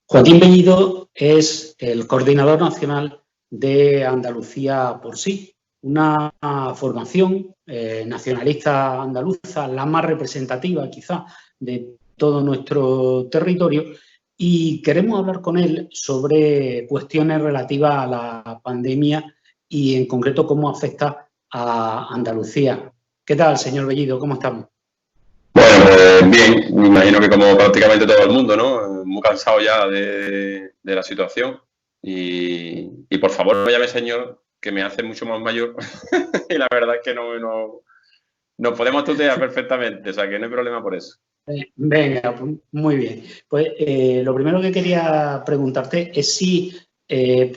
Joaquín Bellido es el coordinador nacional de Andalucía por sí, una formación nacionalista andaluza, la más representativa quizá de todo nuestro territorio, y queremos hablar con él sobre cuestiones relativas a la pandemia y en concreto cómo afecta a Andalucía. ¿Qué tal, señor Bellido? ¿Cómo estamos? Bueno, bien, me imagino que como prácticamente todo el mundo, ¿no? Muy cansado ya de la situación. Y por favor, no llame señor, que me hace mucho más mayor. Y la verdad es que nos podemos tutear perfectamente, o sea que no hay problema por eso. Venga, pues, muy bien. Pues lo primero que quería preguntarte es si,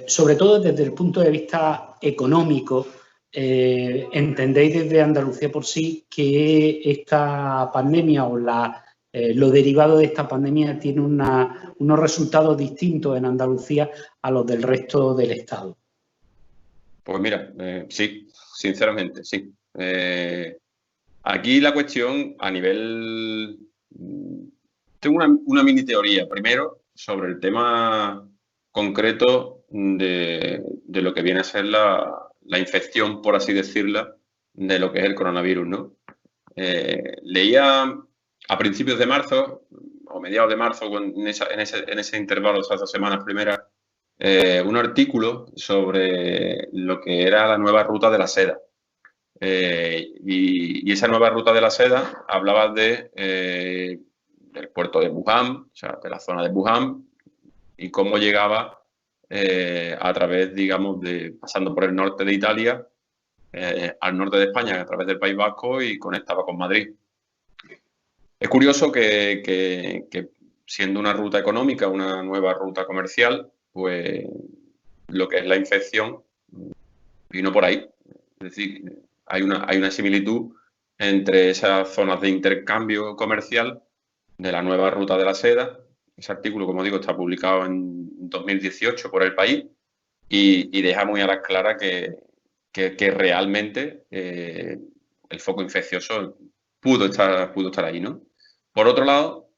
sobre todo desde el punto de vista económico, entendéis desde Andalucía por sí que esta pandemia o lo derivado de esta pandemia tiene unos resultados distintos en Andalucía a los del resto del Estado. Pues mira, sí, sinceramente, sí. Aquí la cuestión a nivel... Tengo una mini teoría, primero, sobre el tema concreto de lo que viene a ser la infección, por así decirla, de lo que es el coronavirus, ¿no? Leía a principios de marzo, o mediados de marzo, en ese intervalo, esas 2 semanas primeras, un artículo sobre lo que era la nueva ruta de la seda. Y esa nueva ruta de la seda hablaba del puerto de Wuhan, o sea, de la zona de Wuhan, y cómo llegaba a través, digamos, pasando por el norte de Italia, al norte de España, a través del País Vasco, y conectaba con Madrid. Es curioso que siendo una ruta económica, una nueva ruta comercial, pues lo que es la infección vino por ahí. Es decir, hay una similitud entre esas zonas de intercambio comercial de la nueva ruta de la seda. Ese artículo, como digo, está publicado en 2018 por El País y deja muy a las claras que realmente el foco infeccioso pudo estar ahí, ¿no? Por otro lado,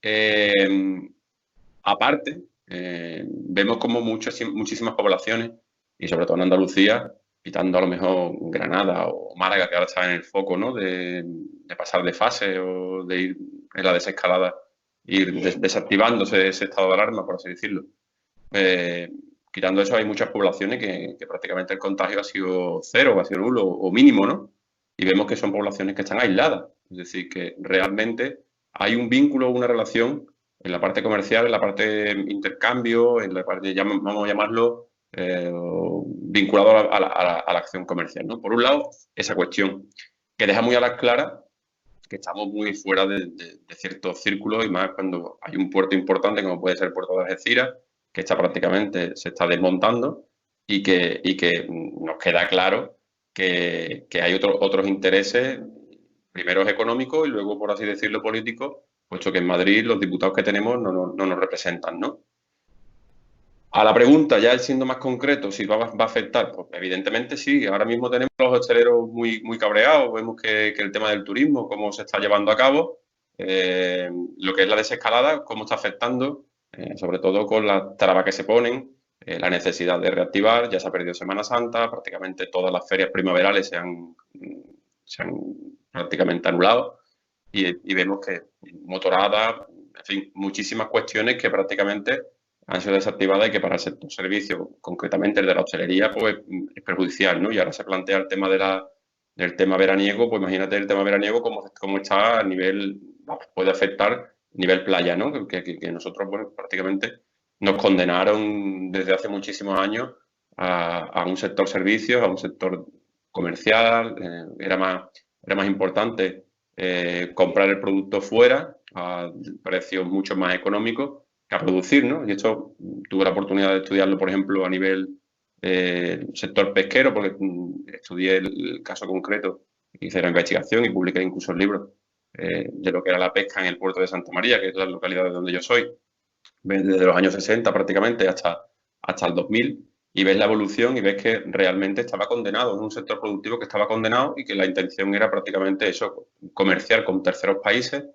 aparte, vemos como muchísimas poblaciones, y sobre todo en Andalucía, quitando a lo mejor Granada o Málaga, que ahora está en el foco, ¿no? De pasar de fase o de ir en la desescalada, ir desactivándose ese estado de alarma, por así decirlo. Quitando eso, hay muchas poblaciones que prácticamente el contagio ha sido cero, ha sido nulo o mínimo, ¿no? Y vemos que son poblaciones que están aisladas. Es decir, que realmente hay un vínculo, una relación en la parte comercial, en la parte de intercambio, en la parte, vamos a llamarlo, vinculado a la acción comercial, ¿no? Por un lado, esa cuestión que deja muy a las claras que estamos muy fuera de ciertos círculos, y más cuando hay un puerto importante como puede ser el puerto de Algeciras, que se está desmontando, y que nos queda claro que hay otros intereses, primero económicos y luego, por así decirlo, políticos, puesto que en Madrid los diputados que tenemos no nos representan, ¿no? A la pregunta, ya siendo más concreto, si va a afectar, pues evidentemente sí. Ahora mismo tenemos a los hosteleros muy cabreados, vemos que el tema del turismo, cómo se está llevando a cabo, lo que es la desescalada, cómo está afectando, sobre todo con las trabas que se ponen, la necesidad de reactivar. Ya se ha perdido Semana Santa, prácticamente todas las ferias primaverales se han prácticamente anulado, y vemos que motorada, en fin, muchísimas cuestiones que prácticamente han sido desactivadas y que para el sector servicio, concretamente el de la hostelería, pues es perjudicial, ¿no? Y ahora se plantea el tema del tema veraniego, pues imagínate el tema veraniego cómo está a nivel, puede afectar a nivel playa, ¿no? Que nosotros, bueno, prácticamente nos condenaron desde hace muchísimos años a un sector servicios, a un sector comercial, era más importante comprar el producto fuera a precios mucho más económicos que a producir, ¿no? Y esto tuve la oportunidad de estudiarlo, por ejemplo, a nivel sector pesquero, porque estudié el caso concreto, hice la investigación y publiqué incluso el libro de lo que era la pesca en el puerto de Santa María, que es la localidad de donde yo soy, desde los años 60 prácticamente hasta el 2000, y ves la evolución y ves que realmente estaba condenado, es un sector productivo que estaba condenado y que la intención era prácticamente eso, comerciar con terceros países,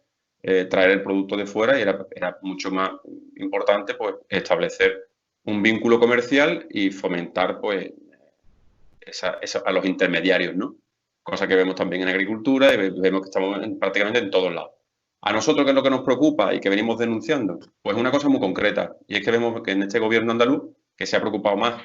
traer el producto de fuera, y era mucho más importante pues establecer un vínculo comercial y fomentar pues a los intermediarios, ¿no? Cosa que vemos también en agricultura y vemos que estamos prácticamente en todos lados. A nosotros, ¿qué es lo que nos preocupa y que venimos denunciando? Pues una cosa muy concreta, y es que vemos que en este gobierno andaluz, que se ha preocupado más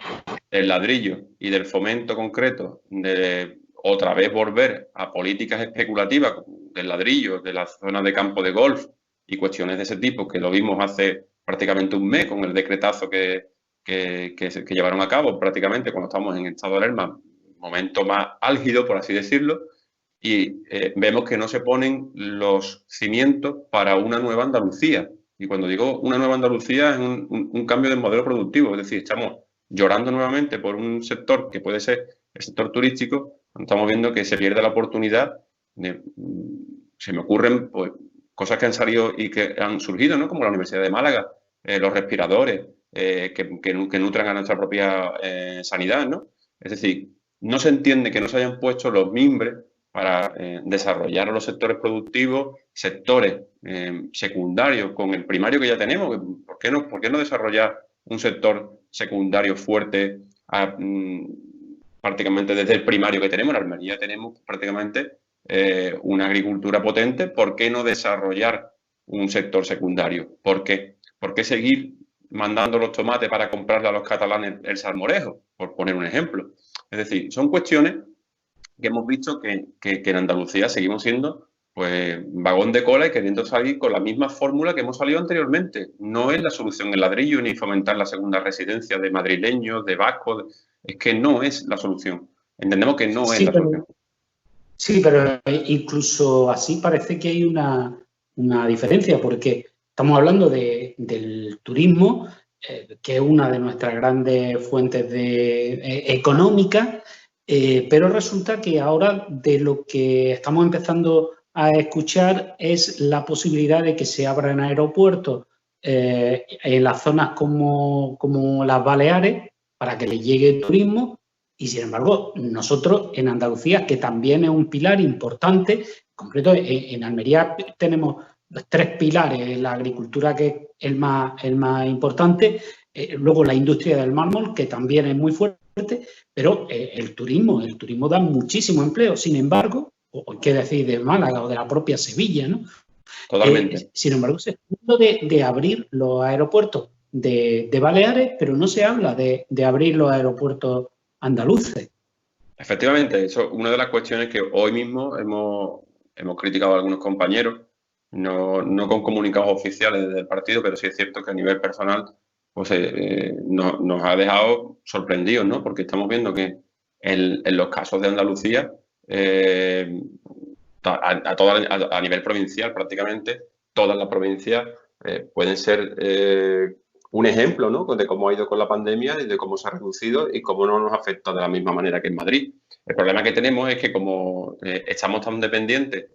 del ladrillo y del fomento concreto de otra vez volver a políticas especulativas del ladrillo, de las zonas de campo de golf y cuestiones de ese tipo, que lo vimos hace prácticamente un mes con el decretazo que llevaron a cabo prácticamente cuando estamos en estado de alarma, momento más álgido, por así decirlo, y vemos que no se ponen los cimientos para una nueva Andalucía. Y cuando digo una nueva Andalucía es un cambio de modelo productivo, es decir, estamos llorando nuevamente por un sector que puede ser el sector turístico, estamos viendo que se pierde la oportunidad de, se me ocurren pues, cosas que han salido y que han surgido, ¿no? Como la Universidad de Málaga, los respiradores, que nutran a nuestra propia sanidad, ¿no? Es decir, no se entiende que no se hayan puesto los mimbres para desarrollar los sectores productivos, sectores secundarios con el primario que ya tenemos. ¿Por qué no desarrollar un sector secundario fuerte prácticamente desde el primario que tenemos? En Almería tenemos prácticamente una agricultura potente. ¿Por qué no desarrollar un sector secundario? ¿Por qué? ¿Por qué seguir mandando los tomates para comprarle a los catalanes el salmorejo? Por poner un ejemplo. Es decir, son cuestiones que hemos visto que en Andalucía seguimos siendo pues vagón de cola y queriendo salir con la misma fórmula que hemos salido anteriormente. No es la solución el ladrillo ni fomentar la segunda residencia de madrileños, de vascos. Es que no es la solución. Entendemos que no es la solución. Sí, pero incluso así parece que hay una diferencia, porque estamos hablando del turismo, que es una de nuestras grandes fuentes económicas, pero resulta que ahora de lo que estamos empezando a escuchar es la posibilidad de que se abran aeropuertos en las zonas como las Baleares para que les llegue el turismo. Y, sin embargo, nosotros en Andalucía, que también es un pilar importante, en concreto en Almería tenemos 3 pilares, la agricultura, que es el más importante, luego la industria del mármol, que también es muy fuerte, pero el turismo da muchísimo empleo. Sin embargo, o qué decir de Málaga o de la propia Sevilla, ¿no? Totalmente. Sin embargo, se está hablando de abrir los aeropuertos de Baleares, pero no se habla de abrir los aeropuertos andaluces. Efectivamente, eso es una de las cuestiones que hoy mismo hemos criticado a algunos compañeros, no con comunicados oficiales del partido, pero sí es cierto que a nivel personal pues, nos ha dejado sorprendidos, ¿no? Porque estamos viendo que en los casos de Andalucía, a nivel provincial prácticamente, todas las provincias pueden ser un ejemplo, ¿no? De cómo ha ido con la pandemia y de cómo se ha reducido y cómo no nos afecta de la misma manera que en Madrid. El problema que tenemos es que como estamos tan dependientes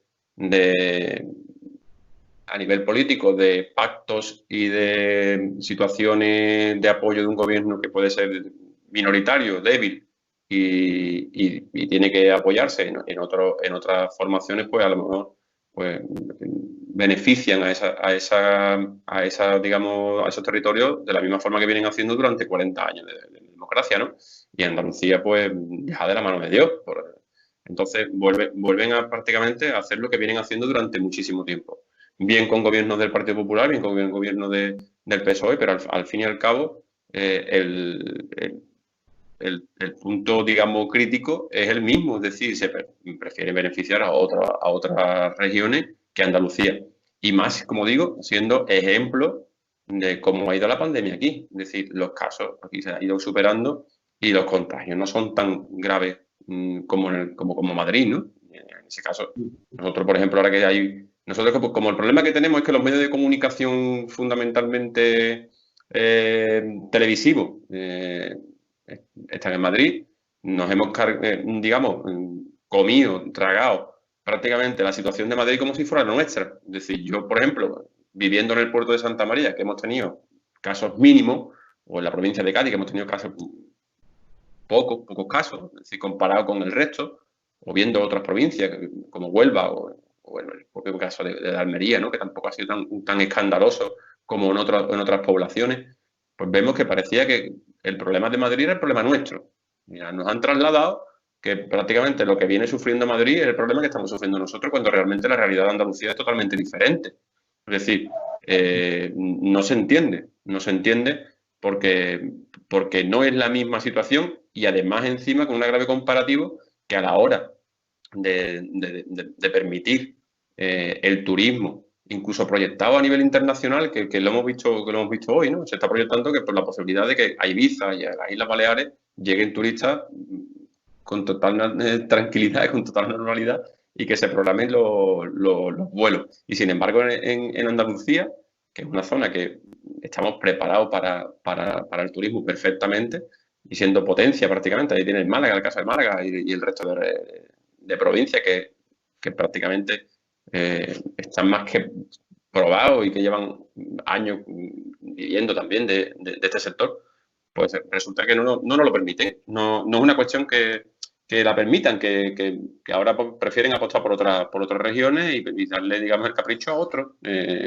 a nivel político de pactos y de situaciones de apoyo de un gobierno que puede ser minoritario, débil y tiene que apoyarse en otras formaciones, pues a lo mejor pues benefician a esos territorios de la misma forma que vienen haciendo durante 40 años de democracia, ¿no? Y Andalucía, pues, deja de la mano de Dios. Entonces, vuelven a prácticamente a hacer lo que vienen haciendo durante muchísimo tiempo. Bien con gobiernos del Partido Popular, bien con gobiernos del PSOE, pero al fin y al cabo, el punto, digamos, crítico es el mismo, es decir, se prefiere beneficiar a otras regiones que Andalucía. Y más, como digo, siendo ejemplo de cómo ha ido la pandemia aquí. Es decir, los casos aquí se han ido superando y los contagios no son tan graves como Madrid, ¿no? En ese caso, nosotros, por ejemplo, ahora que hay... Nosotros, como el problema que tenemos es que los medios de comunicación fundamentalmente televisivos están en Madrid, nos hemos, digamos, comido, tragado prácticamente la situación de Madrid como si fuera la nuestra. Es decir, yo, por ejemplo, viviendo en el puerto de Santa María, que hemos tenido casos mínimos, o en la provincia de Cádiz, que hemos tenido casos pocos casos, es decir, comparado con el resto, o viendo otras provincias como Huelva o en el propio caso de Almería, ¿no? Que tampoco ha sido tan escandaloso como en otras poblaciones, pues vemos que parecía que el problema de Madrid era el problema nuestro. Mira, nos han trasladado que prácticamente lo que viene sufriendo Madrid es el problema que estamos sufriendo nosotros, cuando realmente la realidad de Andalucía es totalmente diferente. Es decir, no se entiende porque no es la misma situación y además encima con un grave comparativo que a la hora de permitir el turismo, incluso proyectado a nivel internacional, que lo hemos visto hoy, ¿no? Se está proyectando que por la posibilidad de que a Ibiza y a las Islas Baleares lleguen turistas con total tranquilidad y con total normalidad y que se programen los vuelos. Y sin embargo, en Andalucía, que es una zona que estamos preparados para el turismo perfectamente y siendo potencia prácticamente, ahí tienes Málaga, el caso de Málaga y el resto de provincias que prácticamente están más que probados y que llevan años viviendo también de este sector, pues resulta que no nos lo permiten. No es una cuestión que la permitan, que ahora pues, prefieren apostar por otras regiones y darle, digamos, el capricho a otros,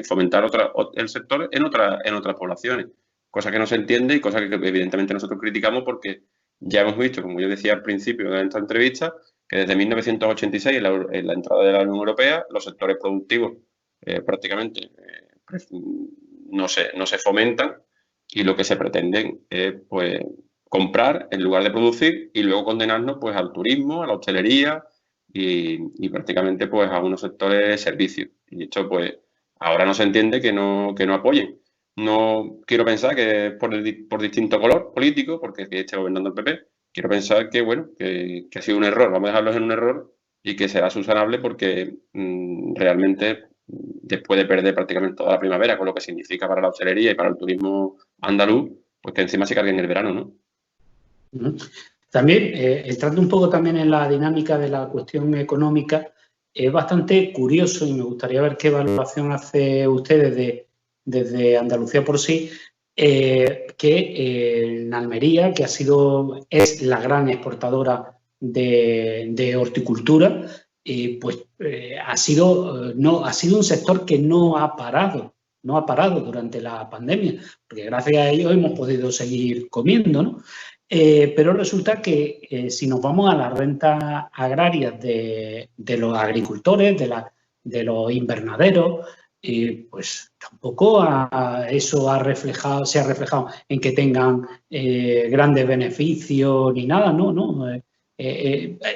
fomentar el sector en otras poblaciones, cosa que no se entiende y cosa que evidentemente nosotros criticamos porque ya hemos visto, como yo decía al principio de esta entrevista, que desde 1986, en la entrada de la Unión Europea, los sectores productivos prácticamente no se fomentan y lo que se pretende es pues, comprar en lugar de producir y luego condenarnos pues, al turismo, a la hostelería y prácticamente pues, a unos sectores de servicios. Y esto pues ahora no se entiende que no apoyen. No quiero pensar que es por distinto color político, porque esté gobernando el PP. Quiero pensar que, bueno, que ha sido un error. Vamos a dejarlos en un error y que será subsanable porque realmente después de perder prácticamente toda la primavera, con lo que significa para la hostelería y para el turismo andaluz, pues que encima se carguen el verano, ¿no? También, entrando un poco también en la dinámica de la cuestión económica, es bastante curioso y me gustaría ver qué evaluación hace usted desde Andalucía por sí, que en Almería, que es la gran exportadora de horticultura, pues ha sido un sector que no ha parado durante la pandemia, porque gracias a ello hemos podido seguir comiendo, ¿no? Pero resulta que si nos vamos a las rentas agrarias de los agricultores, de los invernaderos, pues tampoco eso se ha reflejado en que tengan grandes beneficios ni nada, ¿no?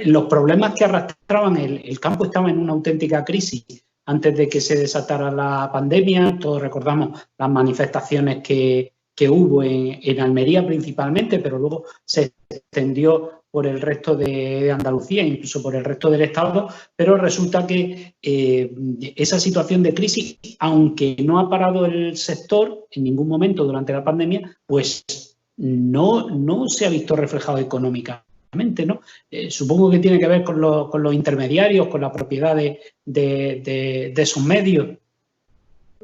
Los problemas que arrastraban, el campo estaba en una auténtica crisis antes de que se desatara la pandemia. Todos recordamos las manifestaciones que hubo en Almería principalmente, pero luego se extendió por el resto de Andalucía, incluso por el resto del Estado, pero resulta que esa situación de crisis, aunque no ha parado el sector en ningún momento durante la pandemia, pues no se ha visto reflejado económicamente, ¿no? Supongo que tiene que ver con los intermediarios, con la propiedad de esos medios.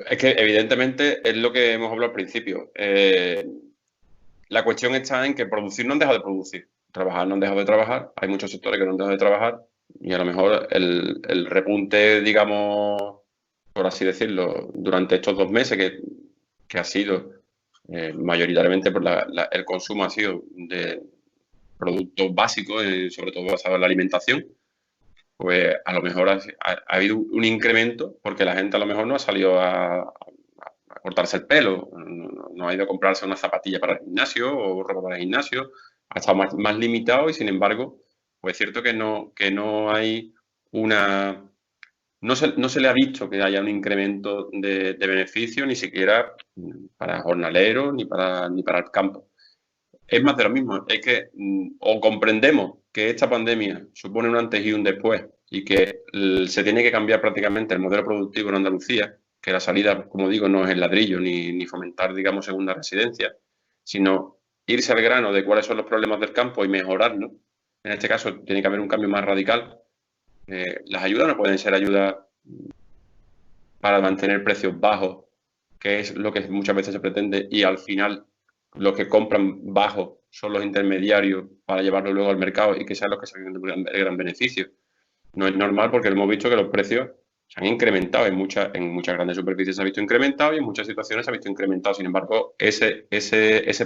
Es que evidentemente es lo que hemos hablado al principio. La cuestión está en que producir no han dejado de producir, trabajar no han dejado de trabajar, hay muchos sectores que no han dejado de trabajar y a lo mejor el repunte, digamos, por así decirlo, durante estos 2 meses que ha sido mayoritariamente por el consumo ha sido de productos básicos, sobre todo basado en la alimentación, pues a lo mejor ha habido un incremento porque la gente a lo mejor no ha salido a cortarse el pelo, no ha ido a comprarse una zapatilla para el gimnasio o ropa para el gimnasio, ha estado más limitado y sin embargo, pues es cierto que no hay no se le ha visto que haya un incremento de beneficio ni siquiera para jornaleros ni para el campo. Es más de lo mismo, es que o comprendemos que esta pandemia supone un antes y un después y que se tiene que cambiar prácticamente el modelo productivo en Andalucía, que la salida, como digo, no es el ladrillo ni fomentar, digamos, segunda residencia, sino irse al grano de cuáles son los problemas del campo y mejorarlo. En este caso tiene que haber un cambio más radical. Las ayudas no pueden ser ayudas para mantener precios bajos, que es lo que muchas veces se pretende, y al final los que compran bajos son los intermediarios para llevarlo luego al mercado y que sean los que saquen el gran beneficio. No es normal porque hemos visto que los precios se han incrementado en muchas grandes superficies, se ha visto incrementado, y en muchas situaciones se ha visto incrementado. Sin embargo, ese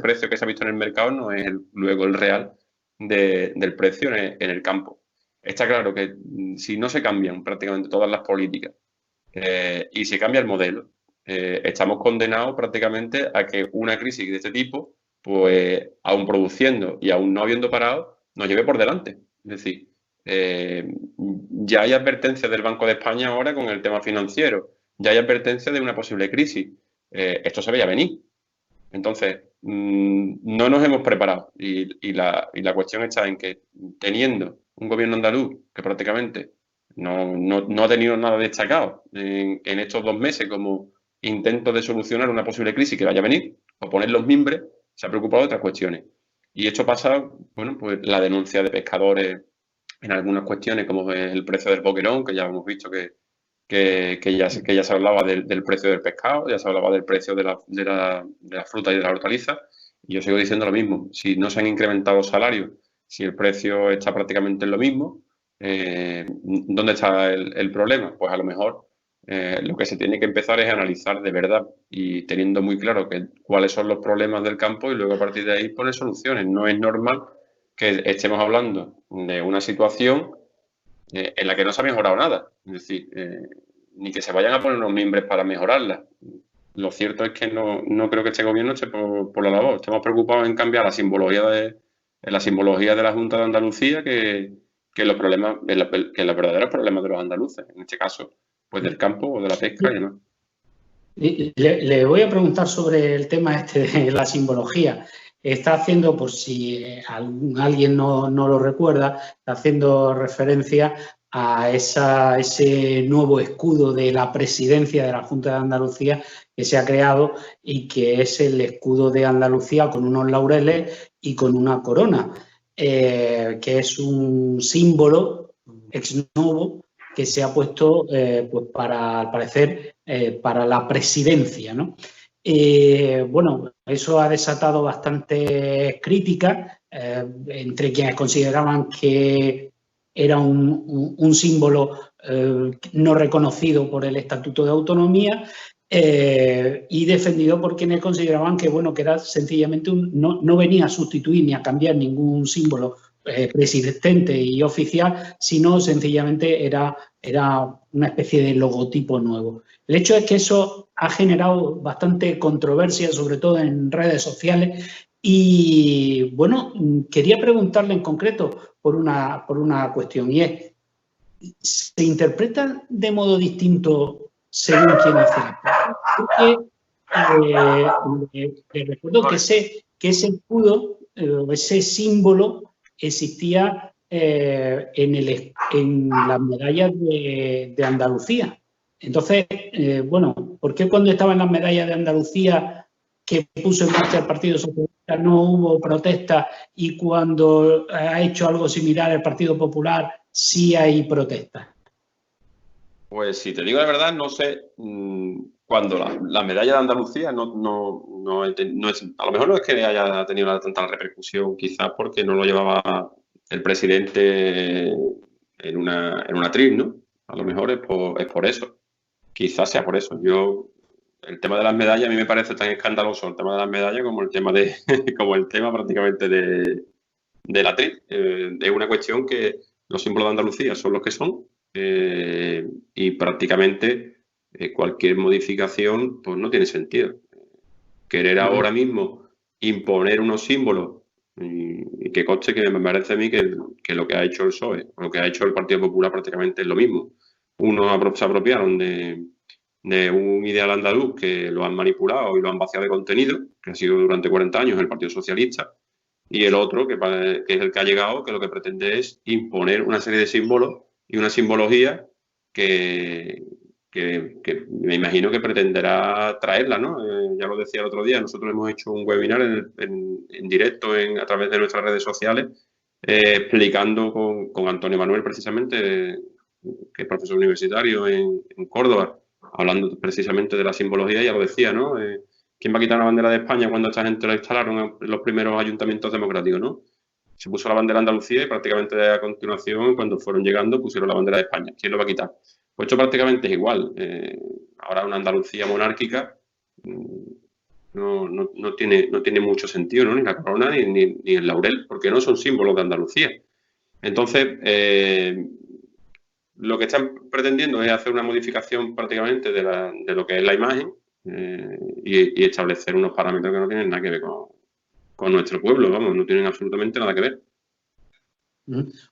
precio que se ha visto en el mercado no es luego el real del precio en el campo. Está claro que si no se cambian prácticamente todas las políticas y se cambia el modelo, estamos condenados prácticamente a que una crisis de este tipo, pues aún produciendo y aún no habiendo parado, nos lleve por delante. Es decir, ya hay advertencias del Banco de España ahora con el tema financiero, ya hay advertencias de una posible crisis. Esto se veía venir. Entonces, no nos hemos preparado, y la cuestión está en que, teniendo un gobierno andaluz que prácticamente no ha tenido nada destacado en estos 2 meses como intento de solucionar una posible crisis que vaya a venir, o poner los mimbres, se ha preocupado de otras cuestiones. Y esto pasa, bueno, pues la denuncia de pescadores en algunas cuestiones, como el precio del boquerón, que ya hemos visto que ya se hablaba del precio del pescado, ya se hablaba del precio de la fruta y de la hortaliza, y yo sigo diciendo lo mismo. Si no se han incrementado los salarios, si el precio está prácticamente en lo mismo, ¿dónde está el problema? Pues a lo mejor lo que se tiene que empezar es analizar de verdad, y teniendo muy claro cuáles son los problemas del campo, y luego a partir de ahí poner soluciones. No es normal que estemos hablando de una situación en la que no se ha mejorado nada. Es decir, ni que se vayan a poner unos mimbres para mejorarla. Lo cierto es que no creo que este gobierno esté por la labor. Estamos preocupados en cambiar la simbología de la Junta de Andalucía que los problemas, que los verdaderos problemas de los andaluces, en este caso, pues del campo o de la pesca y demás. Le voy a preguntar sobre el tema de la simbología. Está haciendo, por si alguien no lo recuerda, está haciendo referencia a ese nuevo escudo de la presidencia de la Junta de Andalucía que se ha creado, y que es el escudo de Andalucía con unos laureles y con una corona, que es un símbolo ex novo que se ha puesto, pues para, al parecer, para la presidencia, ¿no? Bueno, eso ha desatado bastantes críticas entre quienes consideraban que era un símbolo no reconocido por el Estatuto de Autonomía, y defendido por quienes consideraban que, bueno, que era sencillamente no venía a sustituir ni a cambiar ningún símbolo preexistente y oficial, sino sencillamente era una especie de logotipo nuevo. El hecho es que eso ha generado bastante controversia, sobre todo en redes sociales, y bueno, quería preguntarle en concreto por una cuestión, y es, ¿se interpreta de modo distinto según quien hace? Porque le recuerdo que ese escudo, ese símbolo, existía en las medallas de Andalucía. Entonces, bueno, ¿por qué cuando estaba en las medallas de Andalucía que puso en marcha el Partido Socialista no hubo protesta, y cuando ha hecho algo similar el Partido Popular sí hay protestas? Pues si te digo la verdad, no sé cuando la medalla de Andalucía a lo mejor no es que haya tenido tanta repercusión, quizás porque no lo llevaba el presidente en una atril, ¿no? A lo mejor es por eso. Quizás sea por eso. El tema de las medallas a mí me parece tan escandaloso, el tema de las medallas, como el tema como el tema prácticamente de la atril. Es una cuestión que los símbolos de Andalucía son los que son. Y prácticamente cualquier modificación pues no tiene sentido. Querer ahora mismo imponer unos símbolos, y que conste que me parece a mí que lo que ha hecho el PSOE, lo que ha hecho el Partido Popular prácticamente es lo mismo. Unos se apropiaron de un ideal andaluz que lo han manipulado y lo han vaciado de contenido, que ha sido durante 40 años el Partido Socialista, y el otro, que es el que ha llegado, que lo que pretende es imponer una serie de símbolos y una simbología que me imagino que pretenderá traerla, ¿no? Ya lo decía el otro día, nosotros hemos hecho un webinar en directo a través de nuestras redes sociales, explicando con Antonio Manuel, precisamente, que es profesor universitario en Córdoba, hablando precisamente de la simbología. Ya lo decía, ¿no? ¿Quién va a quitar la bandera de España cuando esta gente la instalaron en los primeros ayuntamientos democráticos, ¿no? Se puso la bandera de Andalucía y prácticamente a continuación, cuando fueron llegando, pusieron la bandera de España. ¿Quién lo va a quitar? Pues esto prácticamente es igual. Ahora una Andalucía monárquica no tiene mucho sentido, ¿no? Ni la corona ni el laurel, porque no son símbolos de Andalucía. Entonces, lo que están pretendiendo es hacer una modificación prácticamente de lo que es la imagen y establecer unos parámetros que no tienen nada que ver con nuestro pueblo, vamos, no tienen absolutamente nada que ver.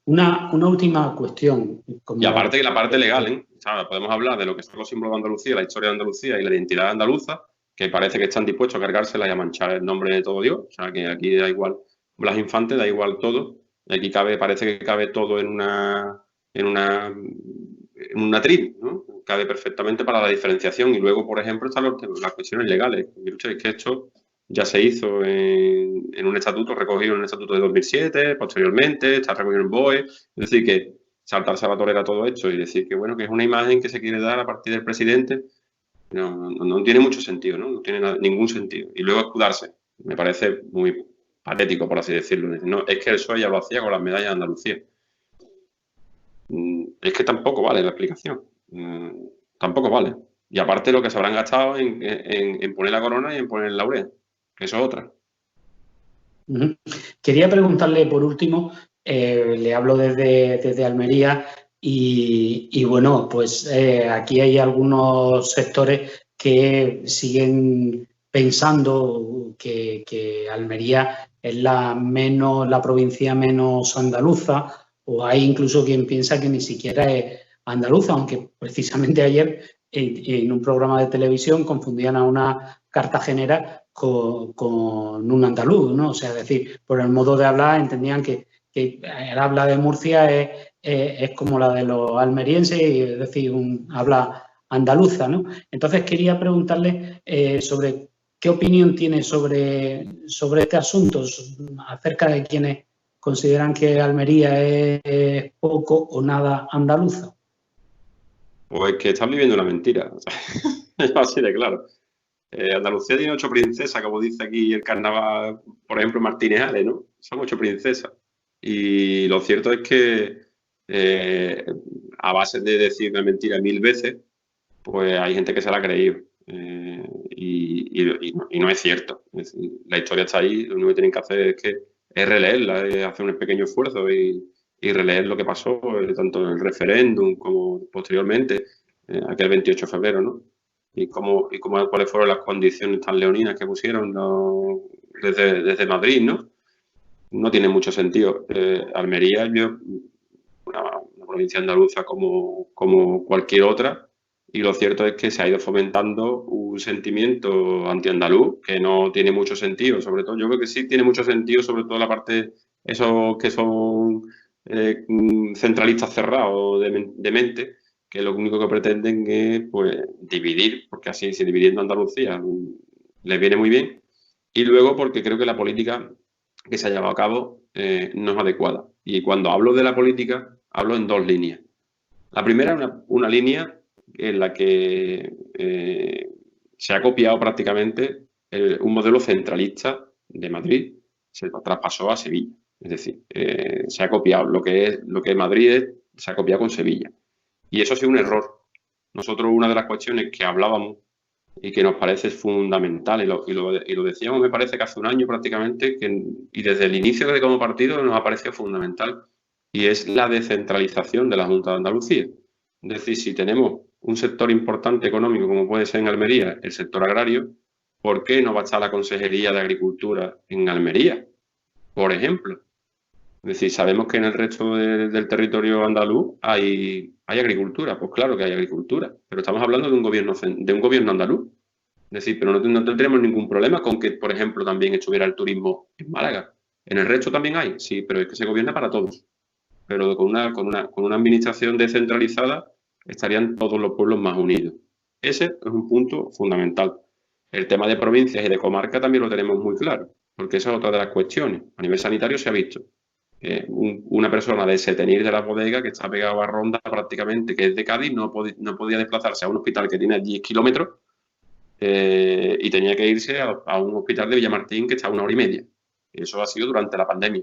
Una última cuestión. Y aparte que la parte legal, ¿eh? O sea, podemos hablar de lo que son los símbolos de Andalucía, la historia de Andalucía y la identidad andaluza, que parece que están dispuestos a cargársela y a manchar el nombre de todo Dios. O sea, que aquí da igual Blas Infante, da igual todo. Y aquí parece que cabe todo en un atril, ¿no? Cabe perfectamente para la diferenciación. Y luego, por ejemplo, están las cuestiones legales. Es que esto ya se hizo en un estatuto, recogido en el estatuto de 2007, posteriormente, está recogido en BOE. Es decir, que saltarse a la torera todo esto y decir que, bueno, que es una imagen que se quiere dar a partir del presidente, no tiene mucho sentido, ¿no? No tiene ningún sentido. Y luego escudarse, me parece muy patético, por así decirlo. No, es que el PSOE ya lo hacía con las medallas de Andalucía. Es que tampoco vale la explicación. Tampoco vale. Y aparte lo que se habrán gastado en poner la corona y en poner el laurel, que eso es otra. Quería preguntarle por último, le hablo desde Almería y bueno, pues aquí hay algunos sectores que siguen pensando que Almería es la provincia menos andaluza, o hay incluso quien piensa que ni siquiera es andaluza, aunque precisamente ayer en un programa de televisión confundían a una cartagenera con un andaluz, ¿no? O sea, es decir, por el modo de hablar entendían que el habla de Murcia es como la de los almerienses, es decir, un habla andaluza, ¿no? Entonces quería preguntarle sobre qué opinión tiene sobre este asunto, acerca de quienes consideran que Almería es poco o nada andaluza. Pues que están viviendo una mentira, es así de claro. Andalucía tiene 8 princesas, como dice aquí el carnaval, por ejemplo, Martínez Ale, ¿no? Son 8 princesas. Y lo cierto es que a base de decir una mentira 1000 veces, pues hay gente que se la ha creído. Y no es cierto. Es decir, la historia está ahí, lo único que tienen que hacer es releerla, es hacer un pequeño esfuerzo y releer lo que pasó, tanto en el referéndum como posteriormente, aquel 28 de febrero, ¿no? Y cuáles fueron las condiciones tan leoninas que pusieron desde Madrid, ¿no? No tiene mucho sentido. Almería, una provincia andaluza como cualquier otra, y lo cierto es que se ha ido fomentando un sentimiento antiandaluz que no tiene mucho sentido, sobre todo, yo creo que sí tiene mucho sentido, sobre todo la parte, esos que son centralistas cerrados de mente, que lo único que pretenden es pues dividir, porque así, si dividiendo Andalucía les viene muy bien, y luego porque creo que la política que se ha llevado a cabo no es adecuada. Y cuando hablo de la política, hablo en 2 líneas. La primera es una línea en la que se ha copiado prácticamente un modelo centralista de Madrid, se traspasó a Sevilla. Es decir, se ha copiado lo que Madrid es, se ha copiado con Sevilla. Y eso ha sido un error. Nosotros, una de las cuestiones que hablábamos y que nos parece fundamental, y lo decíamos, me parece que hace un año prácticamente, y desde el inicio de como partido nos ha parecido fundamental, y es la descentralización de la Junta de Andalucía. Es decir, si tenemos un sector importante económico como puede ser en Almería, el sector agrario, ¿por qué no va a estar la Consejería de Agricultura en Almería, por ejemplo? Es decir, sabemos que en el resto del territorio andaluz hay agricultura. Pues claro que hay agricultura, pero estamos hablando de un gobierno andaluz. Es decir, pero no tendremos ningún problema con que, por ejemplo, también estuviera el turismo en Málaga. En el resto también hay, sí, pero es que se gobierna para todos. Pero con una administración descentralizada estarían todos los pueblos más unidos. Ese es un punto fundamental. El tema de provincias y de comarca también lo tenemos muy claro, porque esa es otra de las cuestiones. A nivel sanitario se ha visto. Una persona de Setenir de la Bodega, que está pegado a Ronda prácticamente, que es de Cádiz, no podía desplazarse a un hospital que tiene 10 kilómetros y tenía que irse a un hospital de Villamartín que está a 1 hora y media. Eso ha sido durante la pandemia.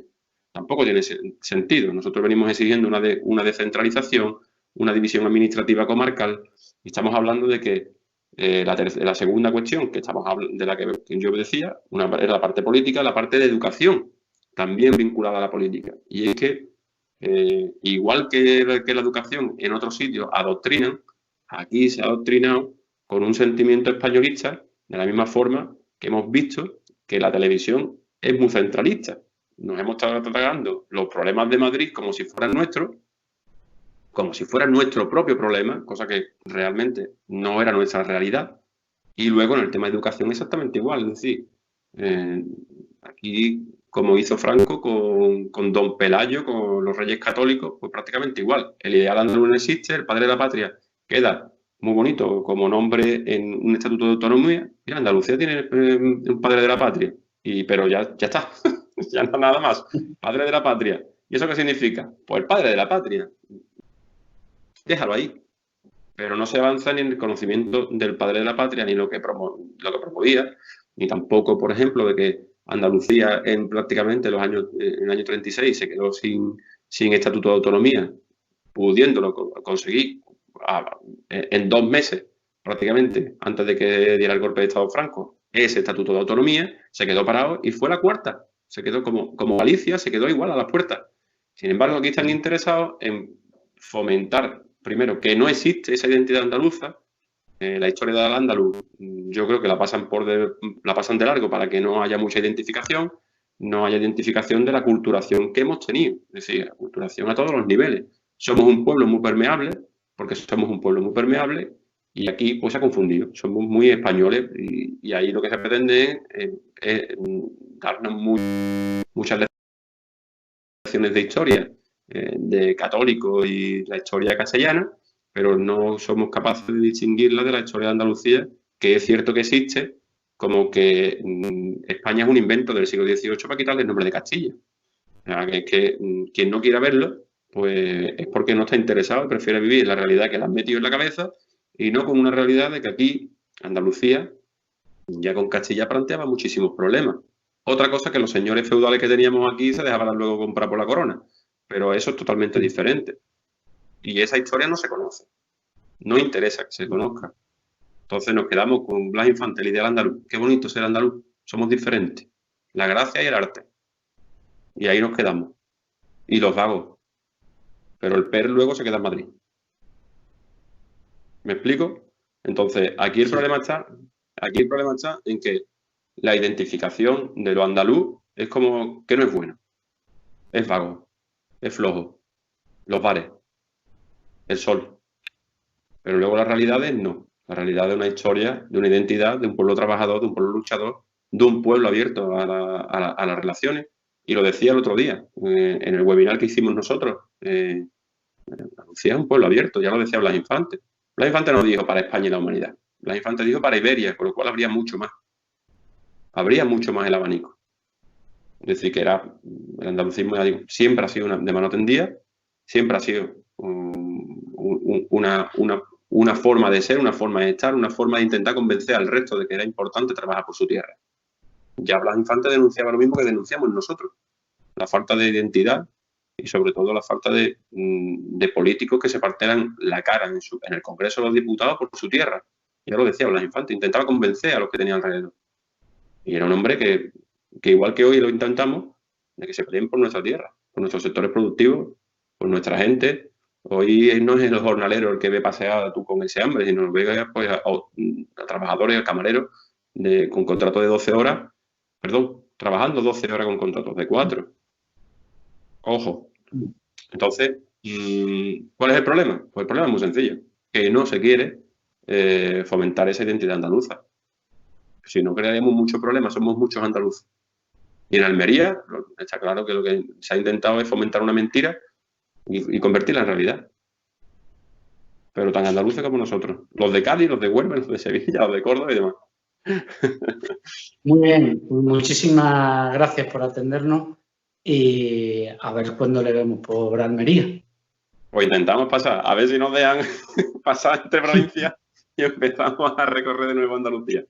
Tampoco tiene sentido. Nosotros venimos exigiendo una descentralización, una división administrativa comarcal. Y estamos hablando de que la segunda cuestión de la que yo decía, era la parte política, la parte de educación, también vinculada a la política. Y es que, igual que la educación en otros sitios adoctrinan, aquí se ha adoctrinado con un sentimiento españolista, de la misma forma que hemos visto que la televisión es muy centralista. Nos hemos estado tratando los problemas de Madrid como si fueran nuestros, como si fuera nuestro propio problema, cosa que realmente no era nuestra realidad. Y luego en el tema de educación exactamente igual. Es decir, aquí, como hizo Franco con Don Pelayo, con los Reyes Católicos, pues prácticamente igual. El ideal andaluz no existe, el padre de la patria queda muy bonito como nombre en un estatuto de autonomía. Mira, Andalucía tiene un padre de la patria, pero ya está, ya no nada más. Padre de la patria. ¿Y eso qué significa? Pues el padre de la patria. Déjalo ahí. Pero no se avanza ni en el conocimiento del padre de la patria, ni lo que promovía, ni tampoco, por ejemplo, de que Andalucía prácticamente en el año 36 se quedó sin estatuto de autonomía, pudiéndolo conseguir en 2 meses, prácticamente, antes de que diera el golpe de Estado Franco. Ese estatuto de autonomía se quedó parado y fue la cuarta. Se quedó como Galicia, se quedó igual a las puertas. Sin embargo, aquí están interesados en fomentar, primero, que no existe esa identidad andaluza. La historia del andaluz, yo creo que la pasan de largo para que no haya mucha identificación, no haya identificación de la culturación que hemos tenido, es decir, la culturación a todos los niveles. Somos un pueblo muy permeable, porque somos un pueblo muy permeable, y aquí pues se ha confundido. Somos muy españoles y ahí lo que se pretende es darnos muchas lecciones de historia de católico y la historia castellana, pero no somos capaces de distinguirla de la historia de Andalucía, que es cierto que existe, como que España es un invento del siglo XVIII para quitarle el nombre de Castilla. O sea, que quien no quiera verlo, pues es porque no está interesado y prefiere vivir la realidad que le han metido en la cabeza y no con una realidad de que aquí, Andalucía, ya con Castilla planteaba muchísimos problemas. Otra cosa que los señores feudales que teníamos aquí se dejaban luego comprar por la corona, pero eso es totalmente diferente. Y esa historia no se conoce. No interesa que se conozca. Entonces nos quedamos con Blas Infante, el ideal andaluz. Qué bonito ser andaluz. Somos diferentes. La gracia y el arte. Y ahí nos quedamos. Y los vagos. Pero el PER luego se queda en Madrid. ¿Me explico? Entonces, aquí el problema está en que la identificación de lo andaluz es como que no es bueno. Es vago. Es flojo. Los bares. El sol. Pero luego la realidad es no. La realidad es una historia, de una identidad, de un pueblo trabajador, de un pueblo luchador, de un pueblo abierto a las relaciones. Y lo decía el otro día, en el webinar que hicimos nosotros. Andalucía es un pueblo abierto, ya lo decía Blas Infante. Blas Infante no dijo para España y la humanidad. Blas Infante dijo para Iberia, con lo cual habría mucho más. Habría mucho más el abanico. Es decir, que el andalucismo, ya digo, siempre ha sido de mano tendida, siempre ha sido una forma de ser, una forma de estar, una forma de intentar convencer al resto de que era importante trabajar por su tierra. Ya Blas Infante denunciaba lo mismo que denunciamos nosotros, la falta de identidad y sobre todo la falta de políticos que se partieran la cara en el Congreso de los Diputados por su tierra. Ya lo decía Blas Infante, intentaba convencer a los que tenían alrededor. Y era un hombre que igual que hoy lo intentamos, de que se peleen por nuestra tierra, por nuestros sectores productivos, por nuestra gente. Hoy no es el jornalero el que ve pasear tú con ese hambre, sino ve pues, a trabajadores, a camareros con contratos de 12 horas, trabajando 12 horas con contratos de 4. Ojo. Entonces, ¿cuál es el problema? Pues el problema es muy sencillo, que no se quiere fomentar esa identidad andaluza. Si no crearíamos muchos problemas, somos muchos andaluces. Y en Almería está claro que lo que se ha intentado es fomentar una mentira y convertirla en realidad. Pero tan andaluces como nosotros. Los de Cádiz, los de Huelva, los de Sevilla, los de Córdoba y demás. Muy bien, muchísimas gracias por atendernos y a ver cuándo le vemos por Almería. Pues intentamos pasar, a ver si nos dejan pasar entre provincias y empezamos a recorrer de nuevo Andalucía.